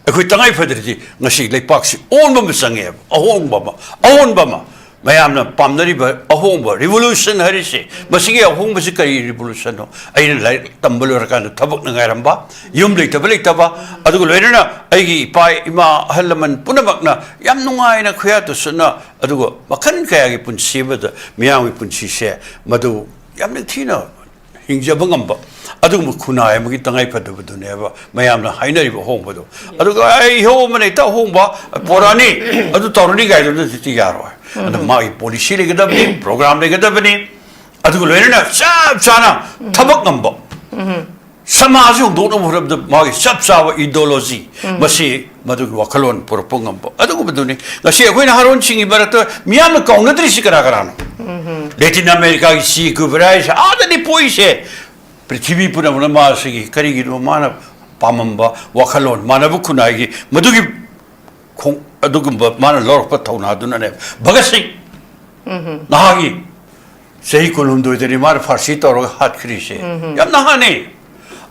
अखोइ तंगाई फदरजी ngasi लेपाक्सि ओनबा मसंगे अहोनबा mayamna pamnariba ahongba revolution harise masigi ahongba si kari revolution no aina lai tambalo rakana thabak na ngairamba yum leitaba adugo loirana aigi pai ima halaman punamakna yam nungai na khoya to suna adugo makhan kaya gi punsi bada miyami punsi se madu yam ne thina hingjaba ngamba adugo khuna ay magi tangai phadabu duneba mayamna hainariba ahongba do adugo ai ho mane ta ahongba porani adu torni gai do ti yaro and my policy legadabni program legadabni adugo loirana chana thabak ngamba समाज होंदों मुरब द मागी सब साव ideology मसी मधु वकलोन पुरपोंगम अदुगु बदुनी गसी अखोइन हारोन सिंगी बरत मियाम कौनद्री सिकरा करानो लैटिन अमेरिका की सी कुबराइस आदनी पोइसे पृथ्वी पुनः मासी करी माना पामंबा वखलोन मानव खुनाई मधुगी माना लौरप थौनादुनने भगत सिंह नहागी सही कुलुमदोइदनी माना फारसी तौर हाथखरी से याम नहाने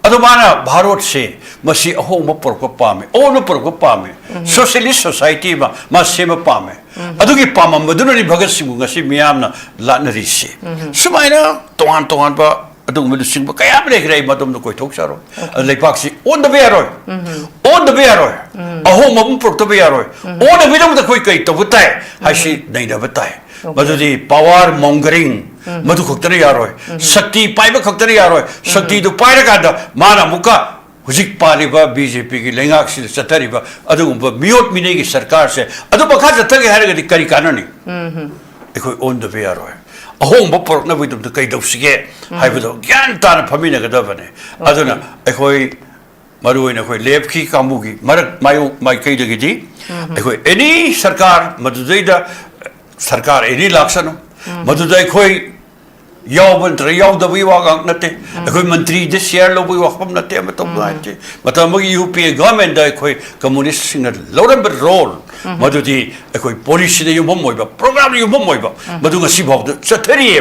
अदुमाना भारत से मसी अहोंग पुरक पामे ओन पुरक पामे सोशलिस्ट सोसाइटी मा same पामे अदुगी पामंबदुननी Bhagat Singh ngasi miyamna latnari se sumaina tohan ba adung medusing ba kaya breakrai madum no koi thok saro leipak si on the bear on the bear ahong mabum purto bear on the bidam da koi kai to butai hashi nei da butai madudi power mongering madu khoktari yaroi shakti paiba khoktari yaroi shakti du paira ka da mana muka हुजिक पालिबा बीजेपी की लेंगाक से चतरिबा अदुगुंबा मियोट मिने की सरकार से अदु बखा जतगे हारगदि करी काननी एखोय ओन द वे आरो अहोंग बपरना बिदुम द कैदौसिगे हाइबदो ज्ञान तान फमिना गदबने अदुना एखोय मरुइना एखोय लेफ्की कामुगी मरक मायो माइ कैदगिदि एखोय एनी सरकार मदुदैदा सरकार एनी लाक्सनो मदुदै एखोय यावबंत्र यावदबी वागांग नते अखोय मंत्री दे शेयर लोबी वाखम नते मतम गांचे मतम यूपीए गवर्नमेंट दा अखोय कम्युनिस्ट सिंग लौरब रोल मदुदी अखोय पॉलिसी दे युमम मोइबा प्रोग्राम युमम मोइबा मदु ngasi भाव चथरिए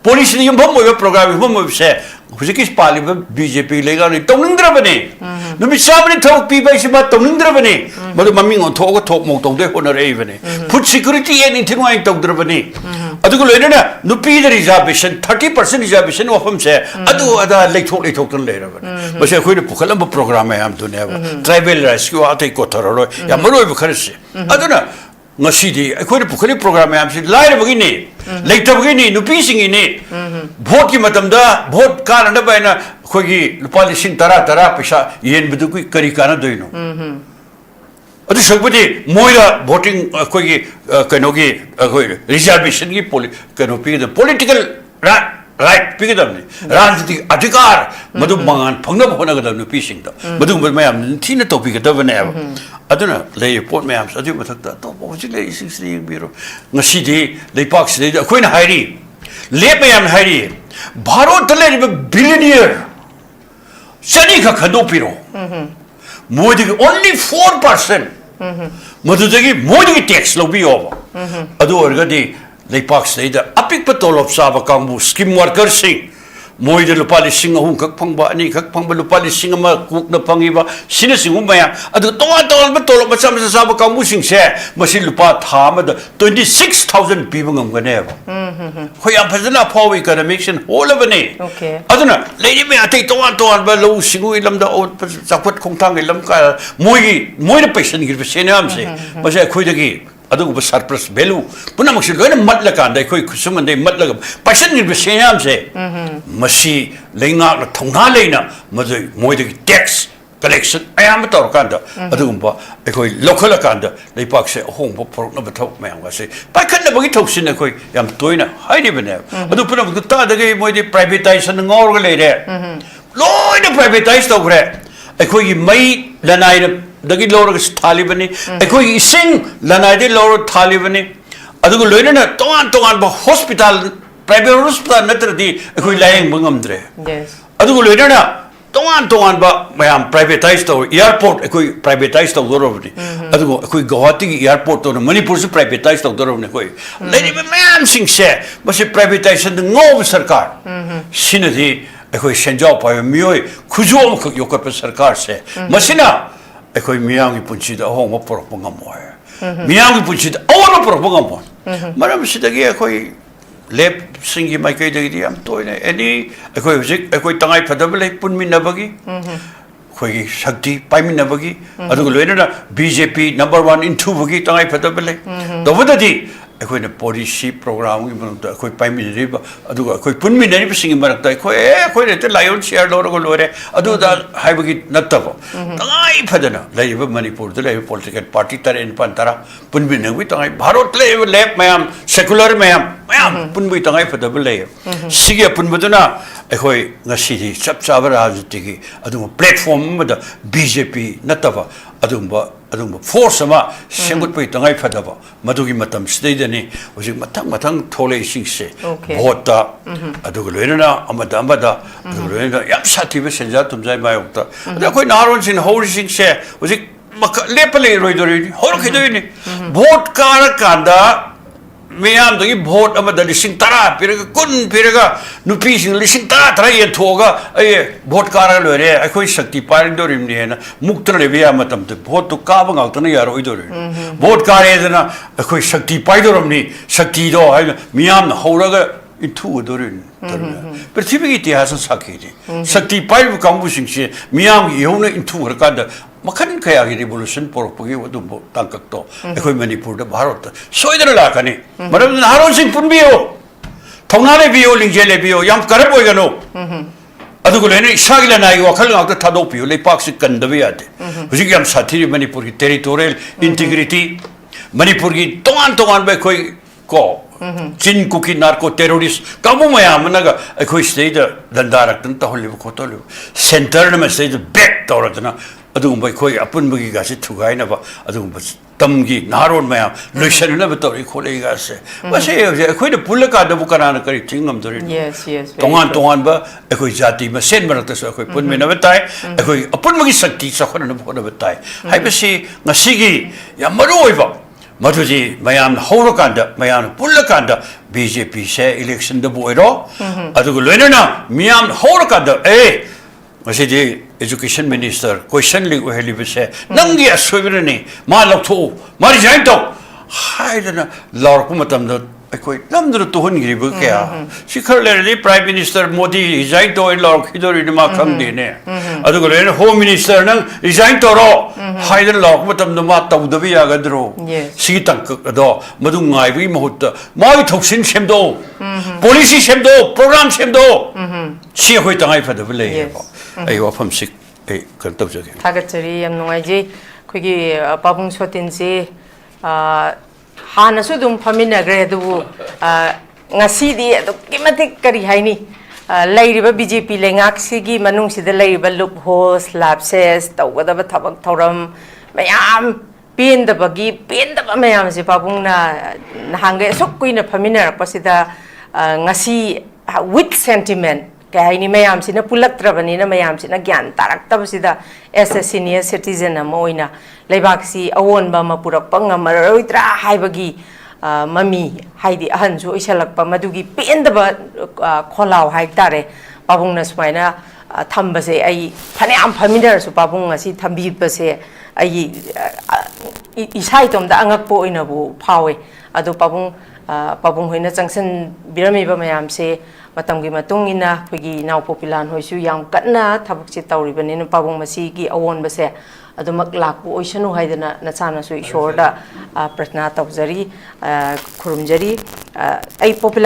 पॉलिसी दे युमम मोइबा प्रोग्राम युमम मोइबसे हुजिक इस पालिबा बीजेपी लेगा नि तोंनिंद्रबने नुमि साबनि थोक पीबा इसिबा तोंनिंद्रबने मदु ममिंग on थोक मो तोंदे होनरेबने फूड सिक्योरिटी एन इंथिनवाइ तोंद्रबने अदुगु लोइना नुपी द रिजर्वेशन 30% रिजर्वेशन वफम से अदु अदा लेथोक तन लेरबन बसे खोइने पुखलम प्रोग्राम है हम दुने ट्राइबल राइट्स को आते को थरलो या मरोय बखरसे अदुना ngasi अखोइने पुखली प्रोग्राम है हमसे लाइर बगिनी लेथबगिनी नुपी सिंगिनी भोट की मतमदा भोट कारण बायना खोगी लुपा लिसिंग तरा पैसा येन बदुकु करी काना दोइनो अदु सकबदि मोइला वोटिंग अखोगी कनोगी अखोई रिजर्वेशन की कनो पी द पॉलिटिकल राइट पिगदमने राजनीतिक अधिकार मदु मंगान फंगनब होनगदम नुपीसिंग द मदु मयाम थिन तोपिगदबने अदुना ले पोट मयाम सजु मथकता तो होजि ले सिंगसि बिरो ngasi लेपाक से अखोइना हाइरी ले मयाम हाइरी भारत ले बिलियनियर सनी का खदो पिरो मोदी only 4% मधुदगी मोदी टैक्स लोबी ओवर अदु ओरगदी लेपाक से अपिक तोलब साब कांगबू स्कीम वर्कर सिंह मोइद लुपा लिसिंग अहुम खक फंगबा अनि खक फंगबा लुपा लिसिंग अमा कुकना फंगिबा सिने सिंगु मया अदु तोवा तोलब मचा मचा साब कांगबू सिंग से मसि लुपा थामद 26000 पीब ngमगने खोया फजना फाव इकोनॉमिक्स एंड होल बने अदुना लेनि मे अतै तोवा बा लो सिंगु इलमदा ओ चापत खोंथांग इलम का मोइ पैसा गिर सेनाम से मसे खोइदगी अदुगु सरप्लस वैल्यू पुनमक्सि लोइना मटलकांदा खोइ खुसुमंदे मटलग पैसा गिर सेनाम से मसी लेंगा थौना लेना मजै मोइदगी टैक्स कलेक्शन अयाम तौरकांदा अदुगुंबा एखोइ लोखलकांदा लेपाक से अहोंबो फरकनब थौक मयाम गासे पाखनबगी थौसिन एखोइ याम तोइना हाइरिबने अदु पुनमक्सि तादगे मोइदि प्राइवेटाइजेशन ngorga लेरे लोइना प्राइवेटाइज तौग्रे एखोइ मई लनाइ दगी लौरग थालिबनी एखोइ इसिंग लनाइदि लौर थालिबनी अदुगु लोइना तोंगान बा हॉस्पिटल प्राइवेट हॉस्पिटल नत्रदि एखोइ लायंग बंगमद्रे अदुगु लोइना तोंगान बा मयाम प्राइवेटाइज तो एयरपोर्ट एखोइ प्राइवेटाइज तो दोरबनी अदुगु एखोइ गुवाहाटी की एयरपोर्ट तो मणिपुर से प्राइवेटाइज तो दोरबनी कोइ लेनि मयाम सिंग से बसे प्राइवेटाइजेशन ngov सरकार सिनदि एखोइ सेंजाव पाय मियोय खुजोम ख योकप सरकार से मसिना एखोइ मियांगी पुंची द होंग परप ngमोय मियांगी पुंची द ओन परप ngमोय मरम सिदगी एखोइ लेप सिंगी माइकै दगी याम तोइने एनी एखोइ हुजिक एखोइ तंगाइ फदब ले पुनमिनबगी खोइ शक्ति पाइमिनबगी अदुगु लोइना बीजेपी नंबर 1 इन 2 बगी तंगाइ फदब ले दबददी एखोइना पॉलिसी प्रोग्राम की मनता एखोइ पाइमिनरिबा अदुगु एखोइ पुनमिनरिबा सिंगी मरकता एखोइ रेते लायन शेयर लोरगो लोरे अदुदा हाइबगी नत्तबो तंगाइ फदना लाइबा मणिपुर द लाइबा पॉलिटिकल पार्टी तरेन पंतरा पुनमिनबगी तंगाइ भारत ले लेप मयाम सेकुलर मयाम मैम पुनबुई तंगाई फदब ले सिगे पुनबदुना अखोई ngasi chap chaba rajutigi adum platform mada BJP nataba adum force ama sengut pui tangai fadaba madugi matam sidani uji matang thole singse bota adug loina amada adug loina yam sativa senja tumjai mayokta adakoi naron sin hori singse uji lepale roidori hor khidoi vote kara kanda Miam the vote about the Lissing Tara, Piraga, couldn't Piraga, Nupis in Lissing Tara, and Toga, a vote car, I quite Sakti Parindorim, Mukta Revia Matam, the vote to Kabang out on the Yaroidori. Vote car is a quite Sakti Paidorum, Sakti do, Miam, Horaga, in two Dorin. But typically hasn't Sakiti. Sakti Pai combushing, Miam, Yona in two Rakada. Makan kaya revolution por pogi wadu tangkak to ekoi manipur da bharot soidra la kani maram haron sing punbio thonale bio lingjele bio yam karap oi gano adu ko lene isagila nai wakhal ngak ta thado pio le pak sik kan dabe ate hujik yam sathiri manipur ki territorial integrity manipur ki tongan be koi ko chin kuki narco terrorist kamu mayam naga ekoi state dandarak tan ta holi ko to center na state back toratna adum bai khoi apun bugi ga se thugai na ba adum tamgi naron mayam lotion na ba tori khole ga se ba se khoi de pulaka da bu kana na kari tingam dori
yes
tongan ba khoi jati ma sen mar ta so khoi pun me na batai khoi apun bugi sakti sa khona na ba batai hai ba si ngasi gi ya maroi ba maduji mayam horokanda mayam pulakanda BJP se election da boiro adu loina na miyam horokanda Masih education minister question ling uheli bese nangi aswirani ma lakto mari jain to hai dana lor kumatam da koi namdur to hon giri bu kya shikhar le prime minister modi jain to lor khidori ma kham de ne adu ko le home minister nang jain to ro hai dana lor kumatam da ma taw da bi ya gadro si tang do madu ngai bi mahut mai thoksin semdo policy semdo program semdo si hoi tangai fa da le I often sick a cartography.
Tagatari and Noaji, Quiggy Babung Sotinzi, Hanasudum Pamina Gradu, Nasidi, the Kimatic Karihani, Lady BJP Lengaxigi, Manungsi, the labor loopholes, lapses, the whatever tabak torum, Mayam, pin the buggy, pin the Mayam, Zipabuna, Hanga, so queen of Pamina, Pasida, Nasi, with sentiment. Kaya ini mayam sina pulak trabani na mayam sina gyan tarak tab sida as a senior citizen na moina lebak si awon ba mapurak pang ngamaroy tra hay bagi mami hay di ahan so isalak pa madugi pin ba kholaw hay tare babung na sumay na thamba se ay phaneam familiar so babung nga si thambi ba se ay isay tom da angak po ina bu phawe ado babung hoina changsan birami ba mayam se matamgi matungina pagi naw populan hoisu yam kanna thabuk chi tawribani na pabung masi gi awon base adumak lakpu oisanu haidana nachana su ishorda prasna tawjari khurumjari ai popular